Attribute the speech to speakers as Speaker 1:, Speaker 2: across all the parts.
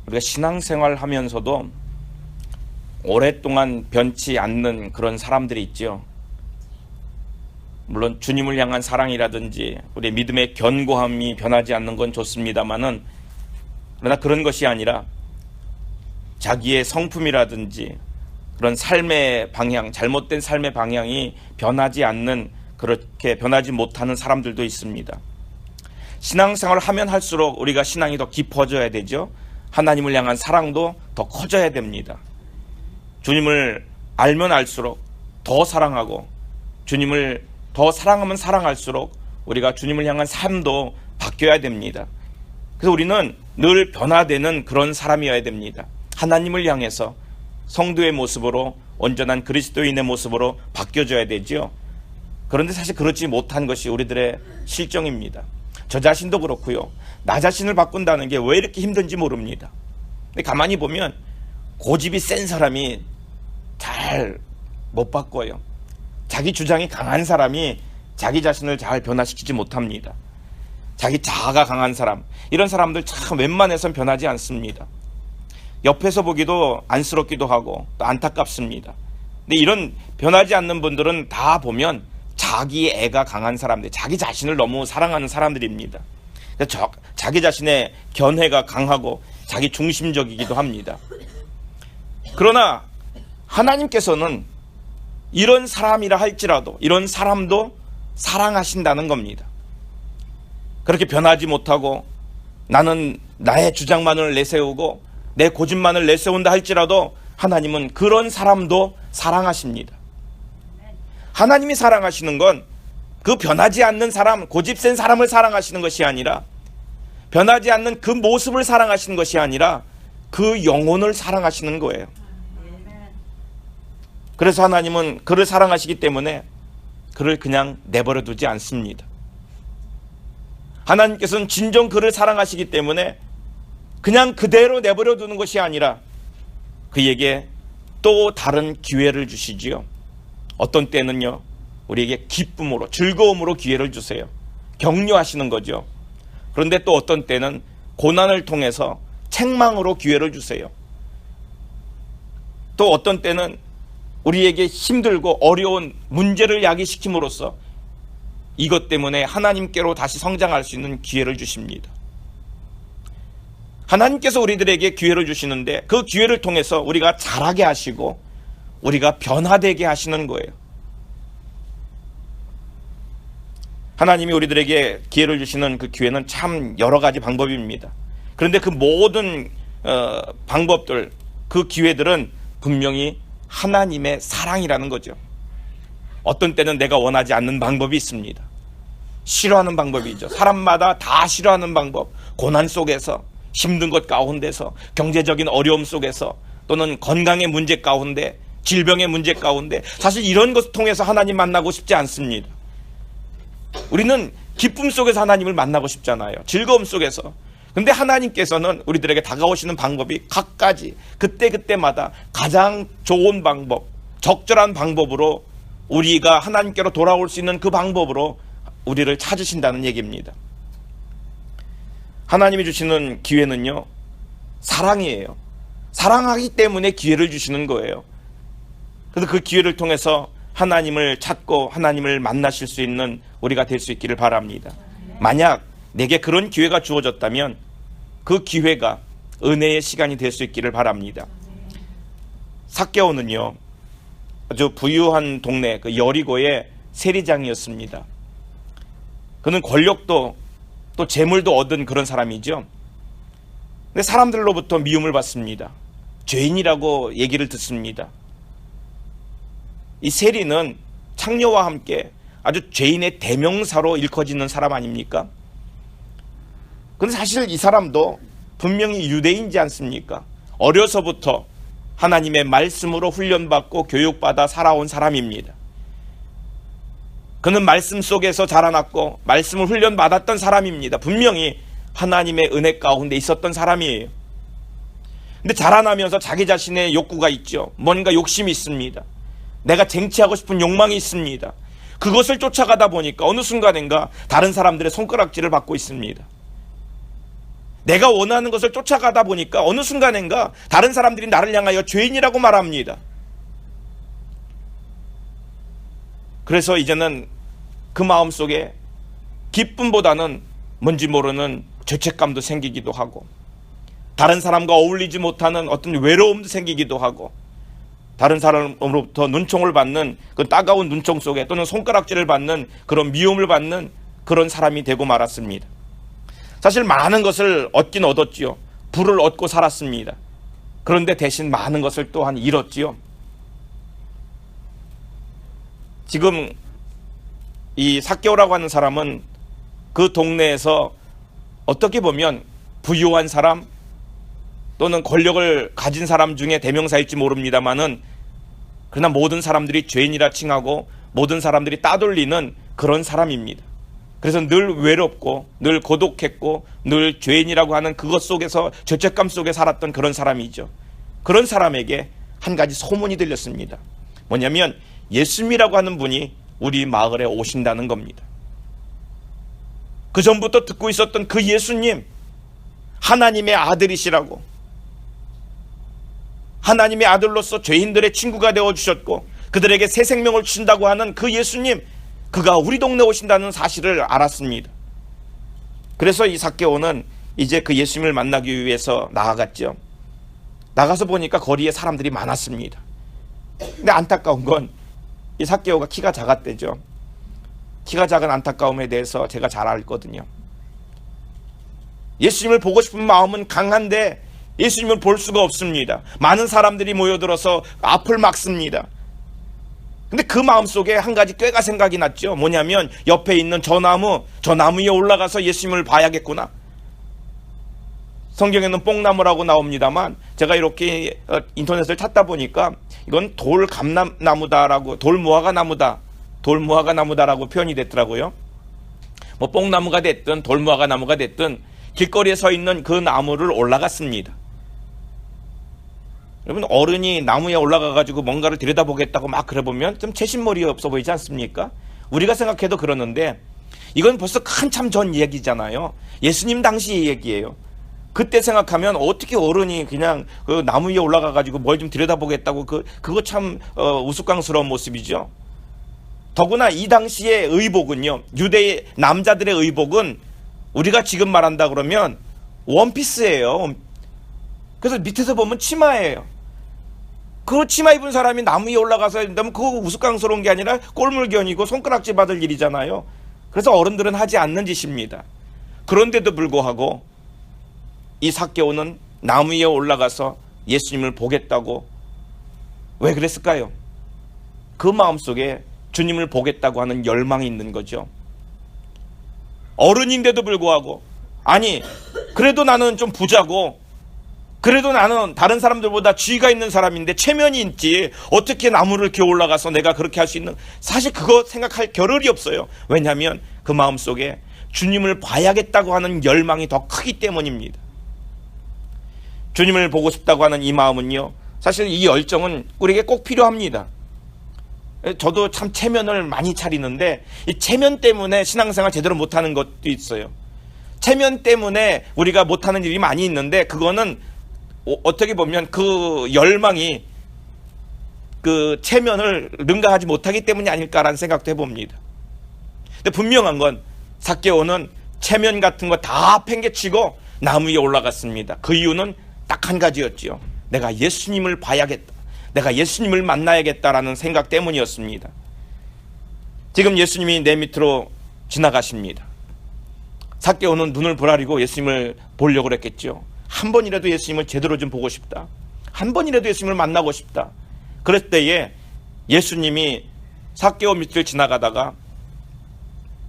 Speaker 1: 우리가 신앙생활 하면서도 오랫동안 변치 않는 그런 사람들이 있죠. 물론 주님을 향한 사랑이라든지 우리의 믿음의 견고함이 변하지 않는 건 좋습니다만은, 그러나 그런 것이 아니라 자기의 성품이라든지 그런 삶의 방향, 잘못된 삶의 방향이 변하지 않는, 그렇게 변하지 못하는 사람들도 있습니다. 신앙생활을 하면 할수록 우리가 신앙이 더 깊어져야 되죠. 하나님을 향한 사랑도 더 커져야 됩니다. 주님을 알면 알수록 더 사랑하고, 주님을 더 사랑하면 사랑할수록 우리가 주님을 향한 삶도 바뀌어야 됩니다. 그래서 우리는 늘 변화되는 그런 사람이어야 됩니다. 하나님을 향해서 성도의 모습으로, 온전한 그리스도인의 모습으로 바뀌어져야 되죠. 그런데 사실 그렇지 못한 것이 우리들의 실정입니다. 저 자신도 그렇고요. 나 자신을 바꾼다는 게 왜 이렇게 힘든지 모릅니다. 근데 가만히 보면 고집이 센 사람이 잘 못 바꿔요. 자기 주장이 강한 사람이 자기 자신을 잘 변화시키지 못합니다. 자기 자아가 강한 사람, 이런 사람들 참 웬만해선 변하지 않습니다. 옆에서 보기도 안쓰럽기도 하고 또 안타깝습니다. 근데 이런 변하지 않는 분들은 다 보면 자기 애가 강한 사람들, 자기 자신을 너무 사랑하는 사람들입니다. 자기 자신의 견해가 강하고 자기 중심적이기도 합니다. 그러나 하나님께서는 이런 사람이라 할지라도 이런 사람도 사랑하신다는 겁니다. 그렇게 변하지 못하고 나는 나의 주장만을 내세우고 내 고집만을 내세운다 할지라도 하나님은 그런 사람도 사랑하십니다. 하나님이 사랑하시는 건 그 변하지 않는 사람, 고집센 사람을 사랑하시는 것이 아니라, 변하지 않는 그 모습을 사랑하시는 것이 아니라 그 영혼을 사랑하시는 거예요. 그래서 하나님은 그를 사랑하시기 때문에 그를 그냥 내버려 두지 않습니다. 하나님께서는 진정 그를 사랑하시기 때문에 그냥 그대로 내버려 두는 것이 아니라 그에게 또 다른 기회를 주시지요. 어떤 때는요, 우리에게 기쁨으로, 즐거움으로 기회를 주세요. 격려하시는 거죠. 그런데 또 어떤 때는 고난을 통해서 책망으로 기회를 주세요. 또 어떤 때는 우리에게 힘들고 어려운 문제를 야기시킴으로써 이것 때문에 하나님께로 다시 성장할 수 있는 기회를 주십니다. 하나님께서 우리들에게 기회를 주시는데 그 기회를 통해서 우리가 자라게 하시고 우리가 변화되게 하시는 거예요. 하나님이 우리들에게 기회를 주시는 그 기회는 참 여러 가지 방법입니다. 그런데 그 모든 방법들, 그 기회들은 분명히 하나님의 사랑이라는 거죠. 어떤 때는 내가 원하지 않는 방법이 있습니다. 싫어하는 방법이죠. 사람마다 다 싫어하는 방법, 고난 속에서, 힘든 것 가운데서, 경제적인 어려움 속에서, 또는 건강의 문제 가운데, 질병의 문제 가운데, 사실 이런 것을 통해서 하나님 만나고 싶지 않습니다. 우리는 기쁨 속에서 하나님을 만나고 싶잖아요. 즐거움 속에서. 근데 하나님께서는 우리들에게 다가오시는 방법이 각가지, 그때그때마다 가장 좋은 방법, 적절한 방법으로 우리가 하나님께로 돌아올 수 있는 그 방법으로 우리를 찾으신다는 얘기입니다. 하나님이 주시는 기회는요, 사랑이에요. 사랑하기 때문에 기회를 주시는 거예요. 그래서 그 기회를 통해서 하나님을 찾고 하나님을 만나실 수 있는 우리가 될 수 있기를 바랍니다. 만약 내게 그런 기회가 주어졌다면 그 기회가 은혜의 시간이 될 수 있기를 바랍니다. 삭개오는요, 아주 부유한 동네 그 여리고의 세리장이었습니다. 그는 권력도 또 재물도 얻은 그런 사람이죠. 근데 사람들로부터 미움을 받습니다. 죄인이라고 얘기를 듣습니다. 이 세리는 창녀와 함께 아주 죄인의 대명사로 일컬어지는 사람 아닙니까? 그런데 사실 이 사람도 분명히 유대인이지 않습니까? 어려서부터 하나님의 말씀으로 훈련받고 교육받아 살아온 사람입니다. 그는 말씀 속에서 자라났고 말씀을 훈련받았던 사람입니다. 분명히 하나님의 은혜 가운데 있었던 사람이에요. 근데 자라나면서 자기 자신의 욕구가 있죠. 뭔가 욕심이 있습니다. 내가 쟁취하고 싶은 욕망이 있습니다. 그것을 쫓아가다 보니까 어느 순간인가 다른 사람들의 손가락질을 받고 있습니다. 내가 원하는 것을 쫓아가다 보니까 어느 순간인가 다른 사람들이 나를 향하여 죄인이라고 말합니다. 그래서 이제는 그 마음속에 기쁨보다는 뭔지 모르는 죄책감도 생기기도 하고, 다른 사람과 어울리지 못하는 어떤 외로움도 생기기도 하고, 다른 사람으로부터 눈총을 받는 그 따가운 눈총 속에, 또는 손가락질을 받는 그런 미움을 받는 그런 사람이 되고 말았습니다. 사실 많은 것을 얻긴 얻었지요. 부를 얻고 살았습니다. 그런데 대신 많은 것을 또한 잃었지요. 지금 이 삭개오라고 하는 사람은 그 동네에서 어떻게 보면 부유한 사람 또는 권력을 가진 사람 중에 대명사일지 모릅니다만은, 그러나 모든 사람들이 죄인이라 칭하고 모든 사람들이 따돌리는 그런 사람입니다. 그래서 늘 외롭고 늘 고독했고 늘 죄인이라고 하는 그것 속에서, 죄책감 속에 살았던 그런 사람이죠. 그런 사람에게 한 가지 소문이 들렸습니다. 뭐냐면 예수님이라고 하는 분이 우리 마을에 오신다는 겁니다. 그 전부터 듣고 있었던 그 예수님, 하나님의 아들이시라고, 하나님의 아들로서 죄인들의 친구가 되어주셨고 그들에게 새 생명을 주신다고 하는 그 예수님, 그가 우리 동네에 오신다는 사실을 알았습니다. 그래서 이 삭개오는 이제 그 예수님을 만나기 위해서 나아갔죠. 나가서 보니까 거리에 사람들이 많았습니다. 근데 안타까운 건 이 삭개오가 키가 작았대죠. 키가 작은 안타까움에 대해서 제가 잘 알거든요. 예수님을 보고 싶은 마음은 강한데 예수님을 볼 수가 없습니다. 많은 사람들이 모여들어서 앞을 막습니다. 근데 그 마음속에 한 가지 꾀가 생각이 났죠. 뭐냐면 옆에 있는 저 나무 위에 올라가서 예수님을 봐야겠구나. 성경에는 뽕나무라고 나옵니다만 제가 이렇게 인터넷을 찾다 보니까 이건 돌감나무다라고, 돌무화과나무다라고 표현이 됐더라고요. 뭐 뽕나무가 됐든 돌무화과나무가 됐든 길거리에 서 있는 그 나무를 올라갔습니다. 여러분, 어른이 나무에 올라가가지고 뭔가를 들여다보겠다고 막 그래 보면 좀 채신머리 없어 보이지 않습니까? 우리가 생각해도 그러는데 이건 벌써 한참 전 얘기잖아요. 예수님 당시 얘기예요. 그때 생각하면 어떻게 어른이 그냥 그 나무 위에 올라가가지고 뭘 좀 들여다보겠다고, 그거 참 우스꽝스러운 모습이죠. 더구나 이 당시의 의복은요, 유대 남자들의 의복은 우리가 지금 말한다 그러면 원피스예요. 그래서 밑에서 보면 치마예요. 그 치마 입은 사람이 나무 위에 올라가서 한다면 그거 우스꽝스러운 게 아니라 꼴물견이고 손가락질 받을 일이잖아요. 그래서 어른들은 하지 않는 짓입니다. 그런데도 불구하고 이 삭개오는 나무 위에 올라가서 예수님을 보겠다고, 왜 그랬을까요? 그 마음속에 주님을 보겠다고 하는 열망이 있는 거죠. 어른인데도 불구하고, 아니 그래도 나는 좀 부자고 그래도 나는 다른 사람들보다 지위가 있는 사람인데 체면이 있지, 어떻게 나무를 이렇게 올라가서 내가 그렇게 할 수 있는, 사실 그거 생각할 겨를이 없어요. 왜냐하면 그 마음속에 주님을 봐야겠다고 하는 열망이 더 크기 때문입니다. 주님을 보고 싶다고 하는 이 마음은요, 사실 이 열정은 우리에게 꼭 필요합니다. 저도 참 체면을 많이 차리는데 이 체면 때문에 신앙생활 제대로 못하는 것도 있어요. 체면 때문에 우리가 못하는 일이 많이 있는데 그거는 어떻게 보면 그 열망이 그 체면을 능가하지 못하기 때문이 아닐까라는 생각도 해봅니다. 근데 분명한 건 삭개오는 체면 같은 거 다 팽개치고 나무 위에 올라갔습니다. 그 이유는 딱 한 가지였지요. 내가 예수님을 봐야겠다, 내가 예수님을 만나야겠다라는 생각 때문이었습니다. 지금 예수님이 내 밑으로 지나가십니다. 삭개오는 눈을 부라리고 예수님을 보려고 했겠죠. 한 번이라도 예수님을 제대로 좀 보고 싶다, 한 번이라도 예수님을 만나고 싶다. 그럴 때에 예수님이 삭개오 밑을 지나가다가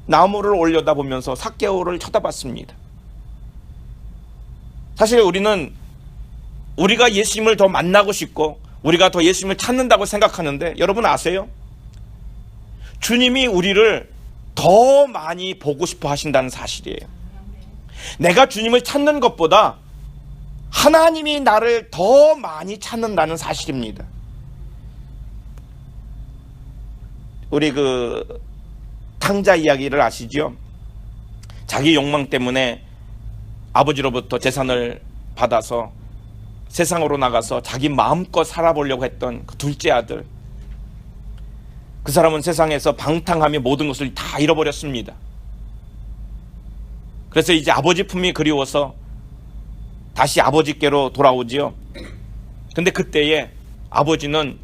Speaker 1: 나무를 올려다보면서 삭개오를 쳐다봤습니다. 사실 우리가 예수님을 더 만나고 싶고 우리가 더 예수님을 찾는다고 생각하는데, 여러분 아세요? 주님이 우리를 더 많이 보고 싶어 하신다는 사실이에요. 내가 주님을 찾는 것보다 하나님이 나를 더 많이 찾는다는 사실입니다. 우리 탕자 이야기를 아시죠? 자기 욕망 때문에 아버지로부터 재산을 받아서 세상으로 나가서 자기 마음껏 살아보려고 했던 그 둘째 아들, 그 사람은 세상에서 방탕하며 모든 것을 다 잃어버렸습니다. 그래서 이제 아버지 품이 그리워서 다시 아버지께로 돌아오지요. 근데 그때에 아버지는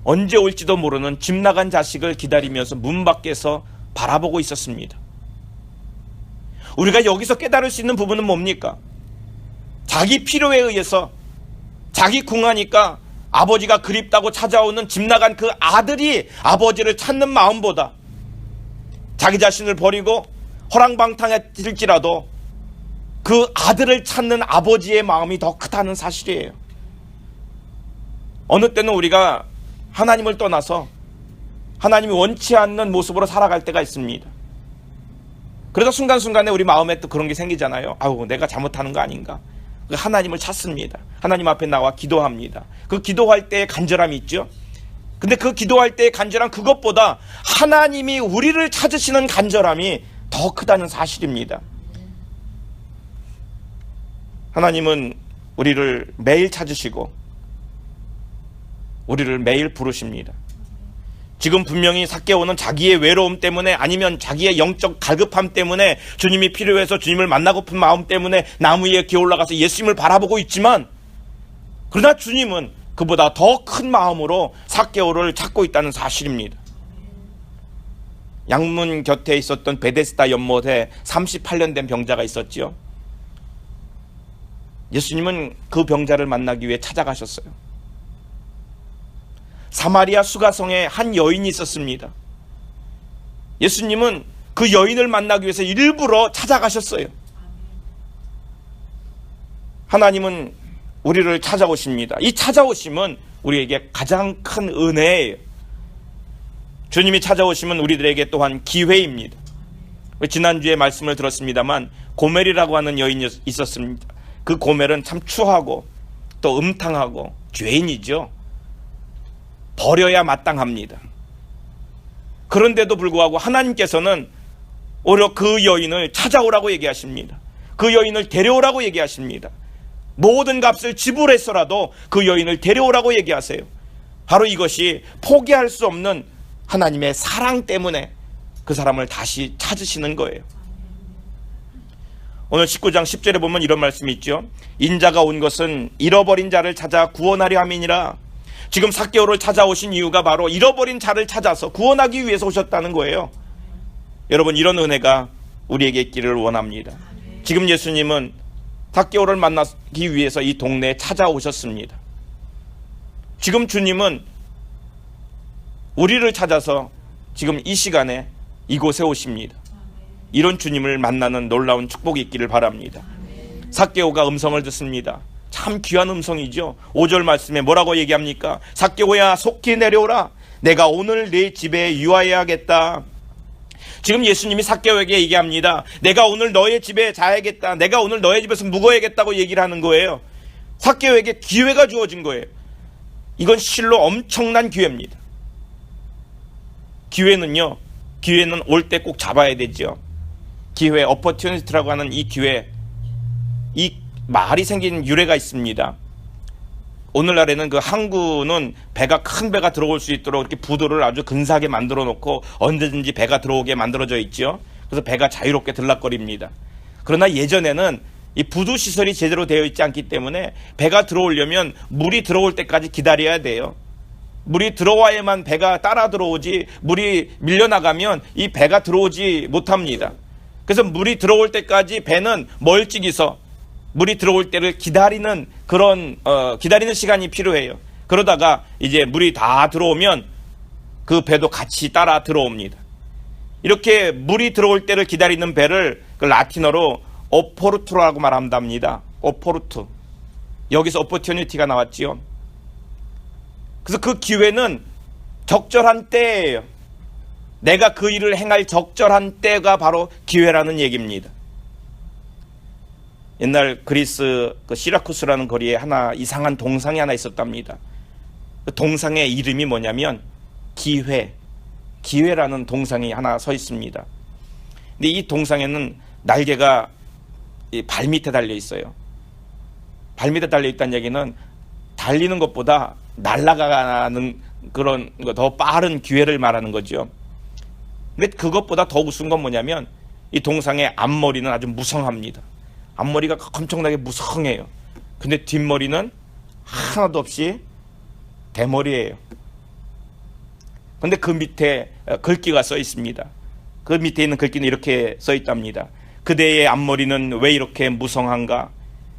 Speaker 1: 언제 올지도 모르는 집 나간 자식을 기다리면서 문 밖에서 바라보고 있었습니다. 우리가 여기서 깨달을 수 있는 부분은 뭡니까? 자기 필요에 의해서 자기 궁하니까 아버지가 그립다고 찾아오는 집 나간 그 아들이 아버지를 찾는 마음보다 자기 자신을 버리고 허랑방탕해질지라도 그 아들을 찾는 아버지의 마음이 더 크다는 사실이에요. 어느 때는 우리가 하나님을 떠나서 하나님이 원치 않는 모습으로 살아갈 때가 있습니다. 그래서 순간순간에 우리 마음에 또 그런 게 생기잖아요. 아우, 내가 잘못하는 거 아닌가. 하나님을 찾습니다. 하나님 앞에 나와 기도합니다. 그 기도할 때의 간절함이 있죠. 근데 그 기도할 때의 간절함, 그것보다 하나님이 우리를 찾으시는 간절함이 더 크다는 사실입니다. 하나님은 우리를 매일 찾으시고 우리를 매일 부르십니다. 지금 분명히 삭개오는 자기의 외로움 때문에, 아니면 자기의 영적 갈급함 때문에, 주님이 필요해서 주님을 만나고픈 마음 때문에 나무 위에 기어 올라가서 예수님을 바라보고 있지만, 그러나 주님은 그보다 더 큰 마음으로 삭개오를 찾고 있다는 사실입니다. 양문 곁에 있었던 베데스다 연못에 38년 된 병자가 있었지요. 예수님은 그 병자를 만나기 위해 찾아가셨어요. 사마리아 수가성에 한 여인이 있었습니다. 예수님은 그 여인을 만나기 위해서 일부러 찾아가셨어요. 하나님은 우리를 찾아오십니다. 이 찾아오심은 우리에게 가장 큰 은혜예요. 주님이 찾아오시면 우리들에게 또한 기회입니다. 지난주에 말씀을 들었습니다만 고멜이라고 하는 여인이 있었습니다. 그 고멜은 참 추하고 또 음탕하고 죄인이죠. 버려야 마땅합니다. 그런데도 불구하고 하나님께서는 오히려 그 여인을 찾아오라고 얘기하십니다. 그 여인을 데려오라고 얘기하십니다. 모든 값을 지불해서라도 그 여인을 데려오라고 얘기하세요. 바로 이것이 포기할 수 없는 하나님의 사랑 때문에 그 사람을 다시 찾으시는 거예요. 오늘 19장 10절에 보면 이런 말씀이 있죠. 인자가 온 것은 잃어버린 자를 찾아 구원하려 함이니라. 지금 삭개오를 찾아오신 이유가 바로 잃어버린 자를 찾아서 구원하기 위해서 오셨다는 거예요. 여러분, 이런 은혜가 우리에게 있기를 원합니다. 지금 예수님은 삭개오를 만나기 위해서 이 동네에 찾아오셨습니다. 지금 주님은 우리를 찾아서 지금 이 시간에 이곳에 오십니다. 이런 주님을 만나는 놀라운 축복이 있기를 바랍니다. 삭개오가 음성을 듣습니다. 참 귀한 음성이죠. 5절 말씀에 뭐라고 얘기합니까? 삭개오야, 속히 내려오라. 내가 오늘 네 집에 유하여야겠다. 지금 예수님이 삭개오에게 얘기합니다. 내가 오늘 너의 집에 자야겠다. 내가 오늘 너의 집에서 묵어야겠다고 얘기를 하는 거예요. 삭개오에게 기회가 주어진 거예요. 이건 실로 엄청난 기회입니다. 기회는 올 때 꼭 잡아야 되죠. 기회, opportunity라고 하는 이 기회, 이 말이 생긴 유래가 있습니다. 오늘날에는 그 항구는 큰 배가 들어올 수 있도록 이렇게 부도를 아주 근사하게 만들어 놓고 언제든지 배가 들어오게 만들어져 있죠. 그래서 배가 자유롭게 들락거립니다. 그러나 예전에는 이 부두 시설이 제대로 되어 있지 않기 때문에 배가 들어오려면 물이 들어올 때까지 기다려야 돼요. 물이 들어와야만 배가 따라 들어오지, 물이 밀려나가면 이 배가 들어오지 못합니다. 그래서 물이 들어올 때까지 배는 멀찍이서 물이 들어올 때를 기다리는 그런 기다리는 시간이 필요해요. 그러다가 이제 물이 다 들어오면 그 배도 같이 따라 들어옵니다. 이렇게 물이 들어올 때를 기다리는 배를 그 라틴어로 오포르투라고 말한답니다. 오포르투. 여기서 오포튜니티가 나왔지요. 그래서 그 기회는 적절한 때예요. 내가 그 일을 행할 적절한 때가 바로 기회라는 얘기입니다. 옛날 그리스 그 시라쿠스라는 거리에 이상한 동상이 하나 있었답니다. 그 동상의 이름이 뭐냐면 기회라는 동상이 하나 서 있습니다. 근데 이 동상에는 날개가 이 발밑에 달려 있어요. 발밑에 달려 있다는 얘기는 달리는 것보다 날아가는 그런 더 빠른 기회를 말하는 거죠. 근데 그것보다 더 우스운 건 뭐냐면 이 동상의 앞머리는 아주 무성합니다. 앞머리가 엄청나게 무성해요. 근데 뒷머리는 하나도 없이 대머리예요. 근데 그 밑에 글귀가 써 있습니다. 그 밑에 있는 글귀는 이렇게 써 있답니다. 그대의 앞머리는 왜 이렇게 무성한가?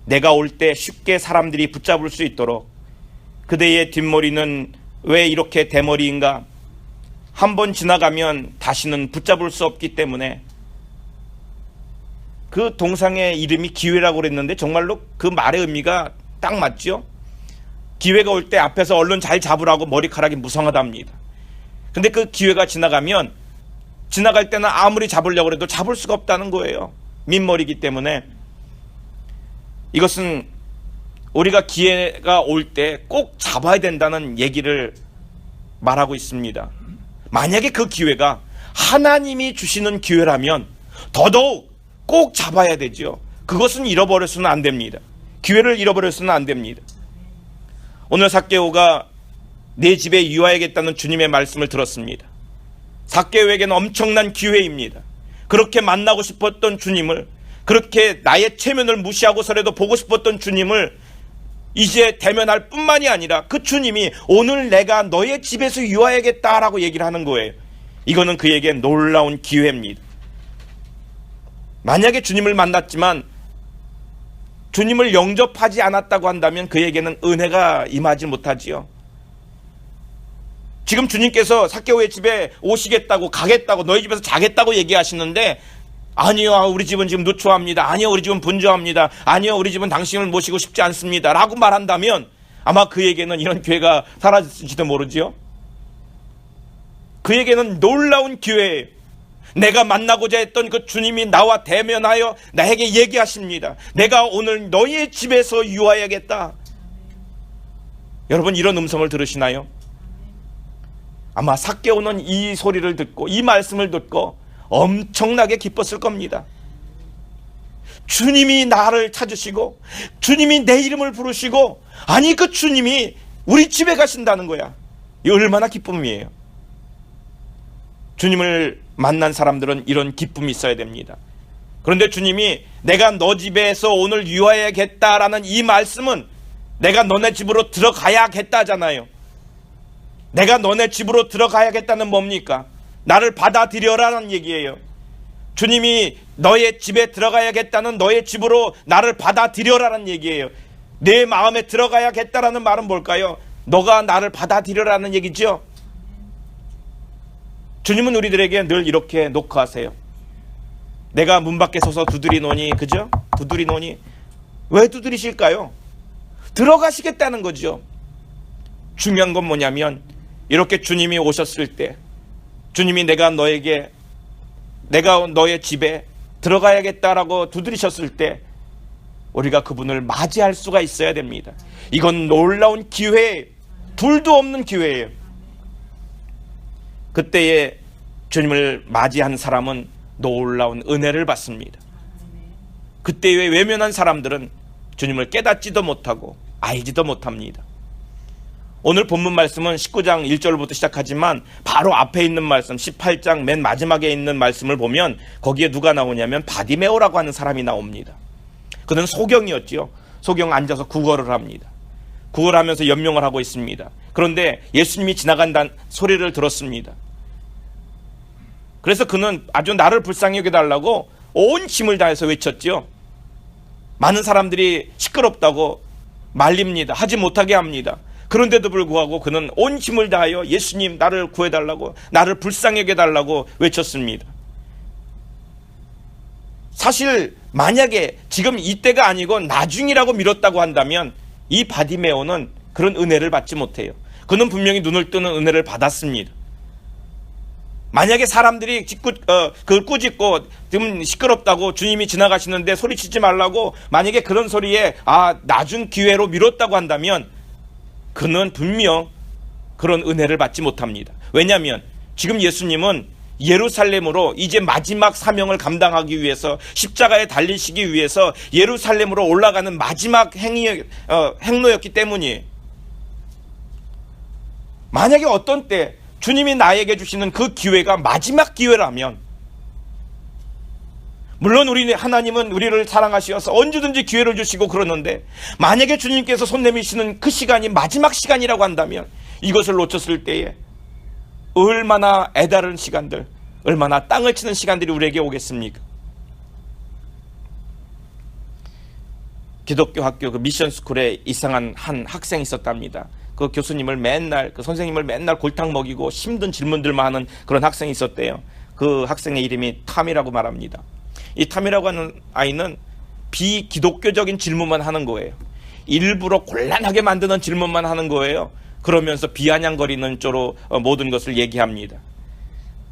Speaker 1: 내가 올 때 쉽게 사람들이 붙잡을 수 있도록. 그대의 뒷머리는 왜 이렇게 대머리인가? 한번 지나가면 다시는 붙잡을 수 없기 때문에. 그 동상의 이름이 기회라고 그랬는데 정말로 그 말의 의미가 딱 맞죠? 기회가 올 때 앞에서 얼른 잘 잡으라고 머리카락이 무성하답니다. 근데 그 기회가 지나가면 지나갈 때는 아무리 잡으려고 해도 잡을 수가 없다는 거예요. 민머리이기 때문에. 이것은 우리가 기회가 올 때 꼭 잡아야 된다는 얘기를 말하고 있습니다. 만약에 그 기회가 하나님이 주시는 기회라면 더더욱 꼭 잡아야 되죠. 그것은 잃어버려서는 안 됩니다. 기회를 잃어버려서는 안 됩니다. 오늘 삭개오가 내 집에 유하야겠다는 주님의 말씀을 들었습니다. 삭개오에게는 엄청난 기회입니다. 그렇게 만나고 싶었던 주님을, 그렇게 나의 체면을 무시하고서라도 보고 싶었던 주님을 이제 대면할 뿐만이 아니라 그 주님이 오늘 내가 너의 집에서 유하야겠다라고 얘기를 하는 거예요. 이거는 그에게 놀라운 기회입니다. 만약에 주님을 만났지만 주님을 영접하지 않았다고 한다면 그에게는 은혜가 임하지 못하지요. 지금 주님께서 삭개오의 집에 오시겠다고, 가겠다고, 너희 집에서 자겠다고 얘기하시는데, 아니요, 우리 집은 지금 누추합니다. 아니요, 우리 집은 분주합니다. 아니요, 우리 집은 당신을 모시고 싶지 않습니다 라고 말한다면 아마 그에게는 이런 기회가 사라질지도 모르지요. 그에게는 놀라운 기회예요. 내가 만나고자 했던 그 주님이 나와 대면하여 나에게 얘기하십니다. 내가 오늘 너희의 집에서 유하야겠다. 여러분, 이런 음성을 들으시나요? 아마 삭개오는 이 소리를 듣고, 이 말씀을 듣고 엄청나게 기뻤을 겁니다. 주님이 나를 찾으시고 주님이 내 이름을 부르시고, 아니 그 주님이 우리 집에 가신다는 거야. 이 얼마나 기쁨이에요. 주님을 만난 사람들은 이런 기쁨이 있어야 됩니다. 그런데 주님이 내가 너 집에서 오늘 유하야겠다라는 이 말씀은 내가 너네 집으로 들어가야겠다잖아요. 내가 너네 집으로 들어가야겠다는 뭡니까? 나를 받아들여라는 얘기예요. 주님이 너의 집에 들어가야겠다는, 너의 집으로 나를 받아들여라는 얘기예요. 내 마음에 들어가야겠다라는 말은 뭘까요? 너가 나를 받아들여라는 얘기죠. 주님은 우리들에게 늘 이렇게 녹화하세요. 내가 문 밖에 서서 두드리노니, 그죠? 두드리노니. 왜 두드리실까요? 들어가시겠다는 거죠. 중요한 건 뭐냐면, 이렇게 주님이 오셨을 때, 주님이 내가 너의 집에 들어가야겠다라고 두드리셨을 때 우리가 그분을 맞이할 수가 있어야 됩니다. 이건 놀라운 기회예요. 둘도 없는 기회예요. 그때에 주님을 맞이한 사람은 놀라운 은혜를 받습니다. 그때에 외면한 사람들은 주님을 깨닫지도 못하고 알지도 못합니다. 오늘 본문 말씀은 19장 1절부터 시작하지만 바로 앞에 있는 말씀 18장 맨 마지막에 있는 말씀을 보면 거기에 누가 나오냐면 바디메오라고 하는 사람이 나옵니다. 그는 소경이었지요. 소경 앉아서 구걸을 합니다. 구걸하면서 연명을 하고 있습니다. 그런데 예수님이 지나간다는 소리를 들었습니다. 그래서 그는 아주 나를 불쌍히 여겨달라고 온 힘을 다해서 외쳤지요. 많은 사람들이 시끄럽다고 말립니다. 하지 못하게 합니다. 그런데도 불구하고 그는 온 힘을 다하여 예수님 나를 구해달라고, 나를 불쌍히 여겨달라고 외쳤습니다. 사실 만약에 지금 이때가 아니고 나중이라고 미뤘다고 한다면 이 바디메오는 그런 은혜를 받지 못해요. 그는 분명히 눈을 뜨는 은혜를 받았습니다. 만약에 사람들이 그걸 꾸짖고 좀 시끄럽다고 주님이 지나가시는데 소리치지 말라고 만약에 그런 소리에 나중 기회로 미뤘다고 한다면 그는 분명 그런 은혜를 받지 못합니다. 왜냐하면 지금 예수님은 예루살렘으로 이제 마지막 사명을 감당하기 위해서, 십자가에 달리시기 위해서 예루살렘으로 올라가는 마지막 행로였기 때문이에요. 만약에 어떤 때 주님이 나에게 주시는 그 기회가 마지막 기회라면, 물론 하나님은 우리를 사랑하셔서 언제든지 기회를 주시고 그러는데, 만약에 주님께서 손 내미시는 그 시간이 마지막 시간이라고 한다면 이것을 놓쳤을 때에 얼마나 애다른 시간들, 얼마나 땅을 치는 시간들이 우리에게 오겠습니까? 기독교 학교 그 미션스쿨에 이상한 한 학생이 있었답니다. 그 교수님을 맨날, 그 선생님을 맨날 골탕 먹이고 힘든 질문들만 하는 그런 학생이 있었대요. 그 학생의 이름이 탐이라고 말합니다. 이 탐이라고 하는 아이는 비기독교적인 질문만 하는 거예요. 일부러 곤란하게 만드는 질문만 하는 거예요. 그러면서 비아냥거리는 쪽으로 모든 것을 얘기합니다.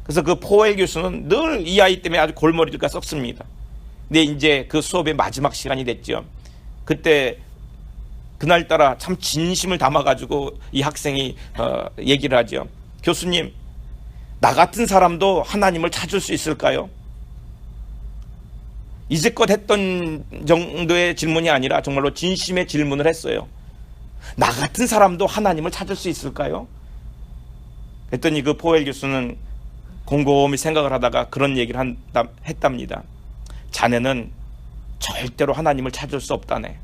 Speaker 1: 그래서 그 포웰 교수는 늘 이 아이 때문에 아주 골머리가 썩습니다. 근데 이제 그 수업의 마지막 시간이 됐죠. 그때 그날따라 참 진심을 담아가지고 이 학생이 얘기를 하죠. 교수님, 나 같은 사람도 하나님을 찾을 수 있을까요? 이제껏 했던 정도의 질문이 아니라 정말로 진심의 질문을 했어요. 나 같은 사람도 하나님을 찾을 수 있을까요? 그랬더니 그 포웰 교수는 곰곰이 생각을 하다가 그런 얘기를 했답니다. 자네는 절대로 하나님을 찾을 수 없다네.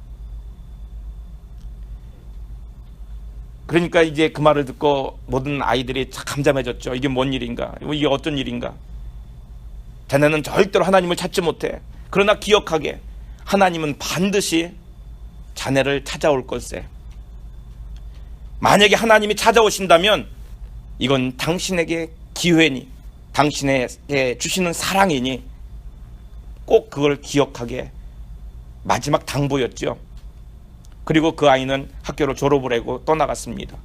Speaker 1: 그러니까 이제 그 말을 듣고 모든 아이들이 잠잠해졌죠. 이게 뭔 일인가? 이게 어떤 일인가? 자네는 절대로 하나님을 찾지 못해. 그러나 기억하게, 하나님은 반드시 자네를 찾아올 걸세. 만약에 하나님이 찾아오신다면 이건 당신에게 기회니, 당신에게 주시는 사랑이니 꼭 그걸 기억하게. 마지막 당부였죠. 그리고 그 아이는 학교를 졸업을 하고 떠나갔습니다.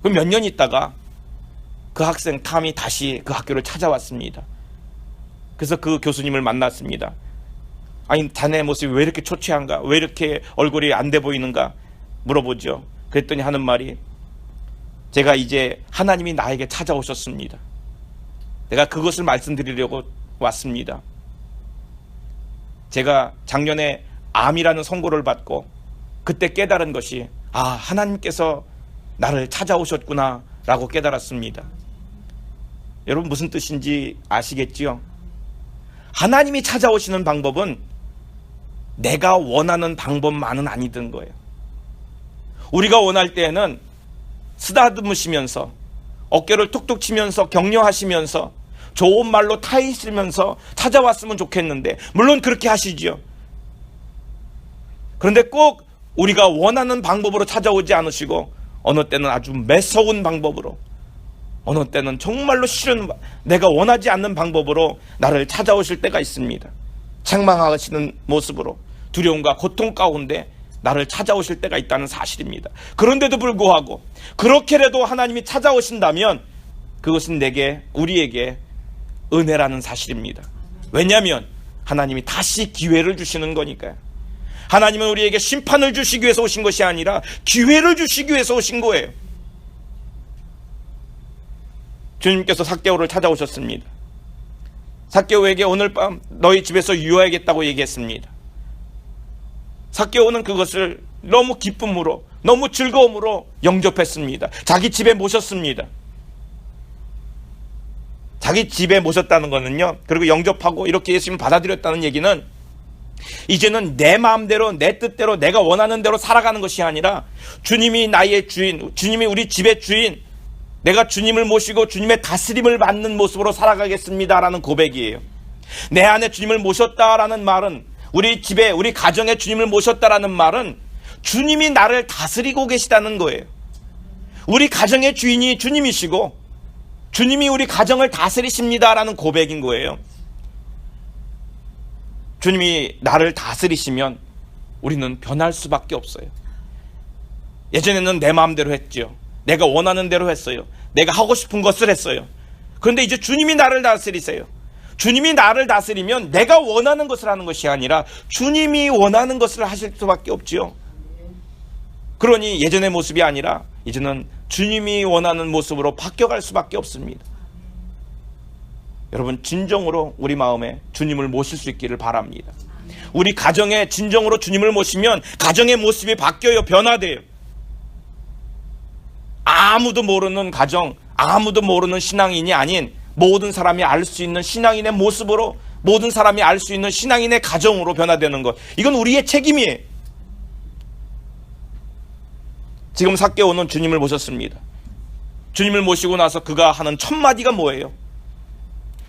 Speaker 1: 그 몇 년 있다가 그 학생 탐이 다시 그 학교를 찾아왔습니다. 그래서 그 교수님을 만났습니다. 아니, 자네 모습이 왜 이렇게 초췌한가? 왜 이렇게 얼굴이 안 돼 보이는가? 물어보죠. 그랬더니 하는 말이, 제가 이제 하나님이 나에게 찾아오셨습니다. 내가 그것을 말씀드리려고 왔습니다. 제가 작년에 암이라는 선고를 받고 그때 깨달은 것이, 아, 하나님께서 나를 찾아오셨구나 라고 깨달았습니다. 여러분, 무슨 뜻인지 아시겠지요? 하나님이 찾아오시는 방법은 내가 원하는 방법만은 아니던 거예요. 우리가 원할 때에는 쓰다듬으시면서, 어깨를 툭툭 치면서 격려하시면서, 좋은 말로 타이시면서 찾아왔으면 좋겠는데, 물론 그렇게 하시죠. 그런데 꼭 우리가 원하는 방법으로 찾아오지 않으시고, 어느 때는 아주 매서운 방법으로, 어느 때는 정말로 싫은, 내가 원하지 않는 방법으로 나를 찾아오실 때가 있습니다. 책망하시는 모습으로, 두려움과 고통 가운데 나를 찾아오실 때가 있다는 사실입니다. 그런데도 불구하고 그렇게라도 하나님이 찾아오신다면 그것은 우리에게 은혜라는 사실입니다. 왜냐하면 하나님이 다시 기회를 주시는 거니까요. 하나님은 우리에게 심판을 주시기 위해서 오신 것이 아니라 기회를 주시기 위해서 오신 거예요. 주님께서 삭개오를 찾아오셨습니다. 삭개오에게 오늘 밤 너희 집에서 유하겠다고 얘기했습니다. 삭개오는 그것을 너무 기쁨으로, 너무 즐거움으로 영접했습니다. 자기 집에 모셨습니다. 자기 집에 모셨다는 거는요, 그리고 영접하고 이렇게 예수님 받아들였다는 얘기는 이제는 내 마음대로, 내 뜻대로, 내가 원하는 대로 살아가는 것이 아니라 주님이 나의 주인, 주님이 우리 집의 주인, 내가 주님을 모시고 주님의 다스림을 받는 모습으로 살아가겠습니다라는 고백이에요. 내 안에 주님을 모셨다라는 말은, 우리 집에, 우리 가정에 주님을 모셨다라는 말은 주님이 나를 다스리고 계시다는 거예요. 우리 가정의 주인이 주님이시고 주님이 우리 가정을 다스리십니다라는 고백인 거예요. 주님이 나를 다스리시면 우리는 변할 수밖에 없어요. 예전에는 내 마음대로 했죠. 내가 원하는 대로 했어요. 내가 하고 싶은 것을 했어요. 그런데 이제 주님이 나를 다스리세요. 주님이 나를 다스리면 내가 원하는 것을 하는 것이 아니라 주님이 원하는 것을 하실 수밖에 없지요. 그러니 예전의 모습이 아니라 이제는 주님이 원하는 모습으로 바뀌어갈 수밖에 없습니다. 여러분, 진정으로 우리 마음에 주님을 모실 수 있기를 바랍니다. 우리 가정에 진정으로 주님을 모시면 가정의 모습이 바뀌어요. 변화돼요. 아무도 모르는 가정, 아무도 모르는 신앙인이 아닌 모든 사람이 알 수 있는 신앙인의 모습으로, 모든 사람이 알 수 있는 신앙인의 가정으로 변화되는 것, 이건 우리의 책임이에요. 지금 삭개오는 주님을 모셨습니다. 주님을 모시고 나서 그가 하는 첫 마디가 뭐예요?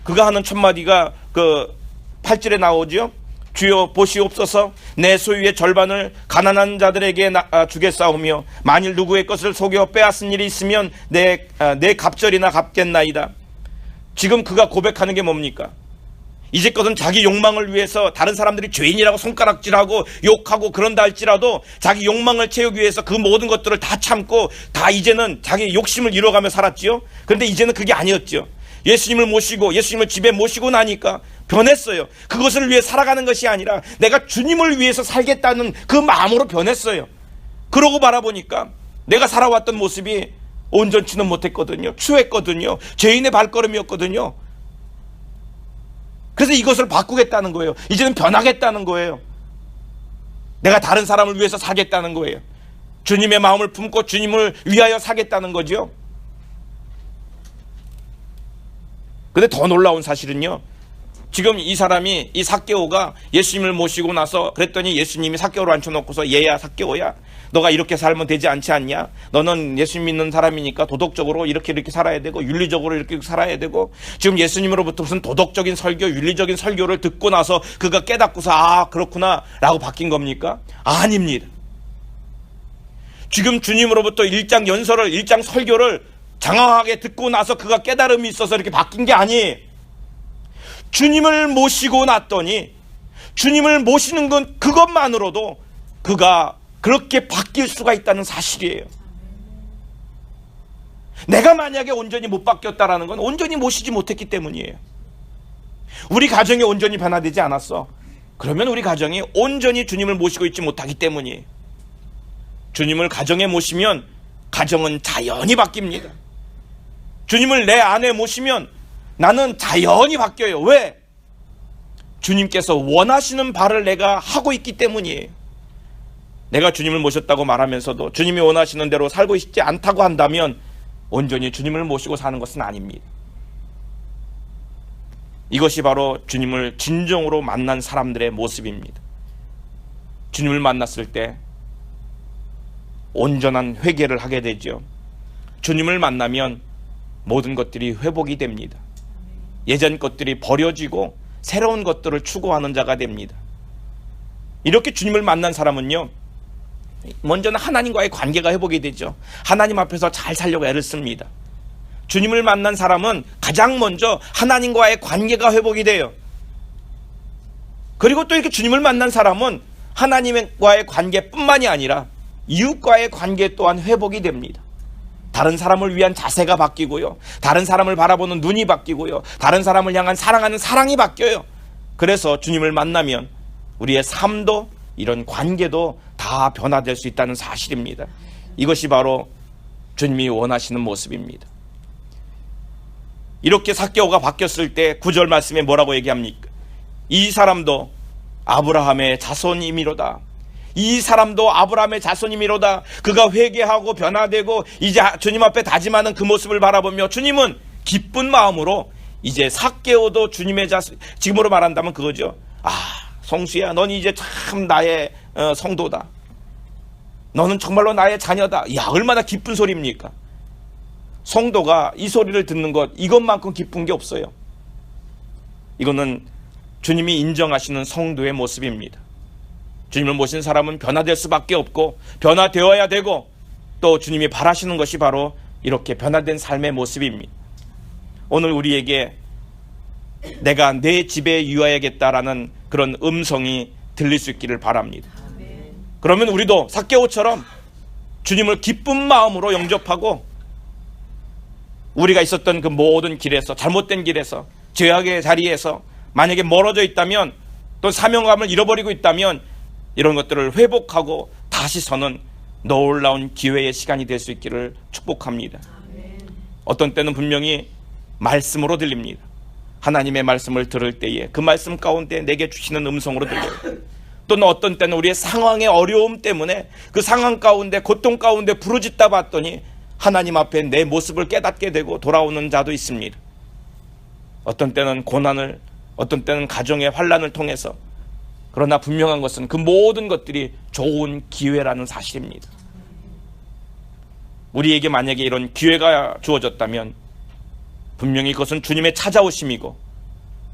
Speaker 1: 그가 하는 첫 마디가 그 8절에 나오죠. 주여 보시옵소서, 내 소유의 절반을 가난한 자들에게 주겠사오며 만일 누구의 것을 속여 빼앗은 일이 있으면 내 갑절이나 갚겠나이다. 지금 그가 고백하는 게 뭡니까? 이제껏은 자기 욕망을 위해서 다른 사람들이 죄인이라고 손가락질하고 욕하고 그런다 할지라도 자기 욕망을 채우기 위해서 그 모든 것들을 다 참고 다 이제는 자기 욕심을 이뤄가며 살았지요. 그런데 이제는 그게 아니었죠. 예수님을 모시고 예수님을 집에 모시고 나니까 변했어요. 그것을 위해 살아가는 것이 아니라 내가 주님을 위해서 살겠다는 그 마음으로 변했어요. 그러고 바라보니까 내가 살아왔던 모습이 온전치는 못했거든요. 추했거든요. 죄인의 발걸음이었거든요. 그래서 이것을 바꾸겠다는 거예요. 이제는 변하겠다는 거예요. 내가 다른 사람을 위해서 살겠다는 거예요. 주님의 마음을 품고 주님을 위하여 살겠다는 거죠. 근데 더 놀라운 사실은요, 지금 이 사람이, 이 삭개오가 예수님을 모시고 나서 그랬더니 예수님이 삭개오를 앉혀놓고서 얘야 삭개오야, 너가 이렇게 살면 되지 않지 않냐? 너는 예수님 믿는 사람이니까 도덕적으로 이렇게 살아야 되고 윤리적으로 이렇게 살아야 되고. 지금 예수님으로부터 무슨 도덕적인 설교, 윤리적인 설교를 듣고 나서 그가 깨닫고서 아 그렇구나 라고 바뀐 겁니까? 아닙니다. 지금 주님으로부터 일장 연설을, 일장 설교를 장황하게 듣고 나서 그가 깨달음이 있어서 이렇게 바뀐 게 아니에요. 주님을 모시고 났더니, 주님을 모시는 건 그것만으로도 그가 그렇게 바뀔 수가 있다는 사실이에요. 내가 만약에 온전히 못 바뀌었다라는 건 온전히 모시지 못했기 때문이에요. 우리 가정이 온전히 변화되지 않았어. 그러면 우리 가정이 온전히 주님을 모시고 있지 못하기 때문이에요. 주님을 가정에 모시면 가정은 자연히 바뀝니다. 주님을 내 안에 모시면 나는 자연히 바뀌어요. 왜? 주님께서 원하시는 바를 내가 하고 있기 때문이에요. 내가 주님을 모셨다고 말하면서도 주님이 원하시는 대로 살고 싶지 않다고 한다면 온전히 주님을 모시고 사는 것은 아닙니다. 이것이 바로 주님을 진정으로 만난 사람들의 모습입니다. 주님을 만났을 때 온전한 회개를 하게 되죠. 주님을 만나면 모든 것들이 회복이 됩니다. 예전 것들이 버려지고 새로운 것들을 추구하는 자가 됩니다. 이렇게 주님을 만난 사람은요, 먼저는 하나님과의 관계가 회복이 되죠. 하나님 앞에서 잘 살려고 애를 씁니다. 주님을 만난 사람은 가장 먼저 하나님과의 관계가 회복이 돼요. 그리고 또 이렇게 주님을 만난 사람은 하나님과의 관계뿐만이 아니라 이웃과의 관계 또한 회복이 됩니다. 다른 사람을 위한 자세가 바뀌고요, 다른 사람을 바라보는 눈이 바뀌고요, 다른 사람을 향한 사랑하는 사랑이 바뀌어요. 그래서 주님을 만나면 우리의 삶도 이런 관계도 다 변화될 수 있다는 사실입니다. 이것이 바로 주님이 원하시는 모습입니다. 이렇게 삭개오가 바뀌었을 때 9절 말씀에 뭐라고 얘기합니까? 이 사람도 아브라함의 자손이미로다. 이 사람도 아브라함의 자손이미로다. 그가 회개하고 변화되고 이제 주님 앞에 다짐하는 그 모습을 바라보며 주님은 기쁜 마음으로 이제 삭개오도 주님의 자손, 지금으로 말한다면 그거죠. 아, 성수야, 넌 이제 참 나의 성도다. 너는 정말로 나의 자녀다. 야, 얼마나 기쁜 소리입니까? 성도가 이 소리를 듣는 것, 이것만큼 기쁜 게 없어요. 이거는 주님이 인정하시는 성도의 모습입니다. 주님을 모신 사람은 변화될 수밖에 없고 변화되어야 되고 또 주님이 바라시는 것이 바로 이렇게 변화된 삶의 모습입니다. 오늘 우리에게 내가 내 집에 유하야겠다라는 그런 음성이 들릴 수 있기를 바랍니다. 그러면 우리도 삭개오처럼 주님을 기쁜 마음으로 영접하고 우리가 있었던 그 모든 길에서, 잘못된 길에서, 죄악의 자리에서 만약에 멀어져 있다면, 또 사명감을 잃어버리고 있다면 이런 것들을 회복하고 다시 서는 놀라운 기회의 시간이 될 수 있기를 축복합니다. 어떤 때는 분명히 말씀으로 들립니다. 하나님의 말씀을 들을 때에 그 말씀 가운데 내게 주시는 음성으로 들려요. 또는 어떤 때는 우리의 상황의 어려움 때문에 그 상황 가운데 고통 가운데 부르짖다 봤더니 하나님 앞에 내 모습을 깨닫게 되고 돌아오는 자도 있습니다. 어떤 때는 고난을, 어떤 때는 가정의 환난을 통해서, 그러나 분명한 것은 그 모든 것들이 좋은 기회라는 사실입니다. 우리에게 만약에 이런 기회가 주어졌다면 분명히 그것은 주님의 찾아오심이고,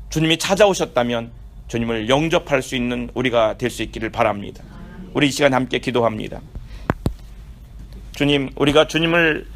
Speaker 1: 주님이 찾아오셨다면 주님을 영접할 수 있는 우리가 될 수 있기를 바랍니다. 우리 이 시간 함께 기도합니다. 주님, 우리가 주님을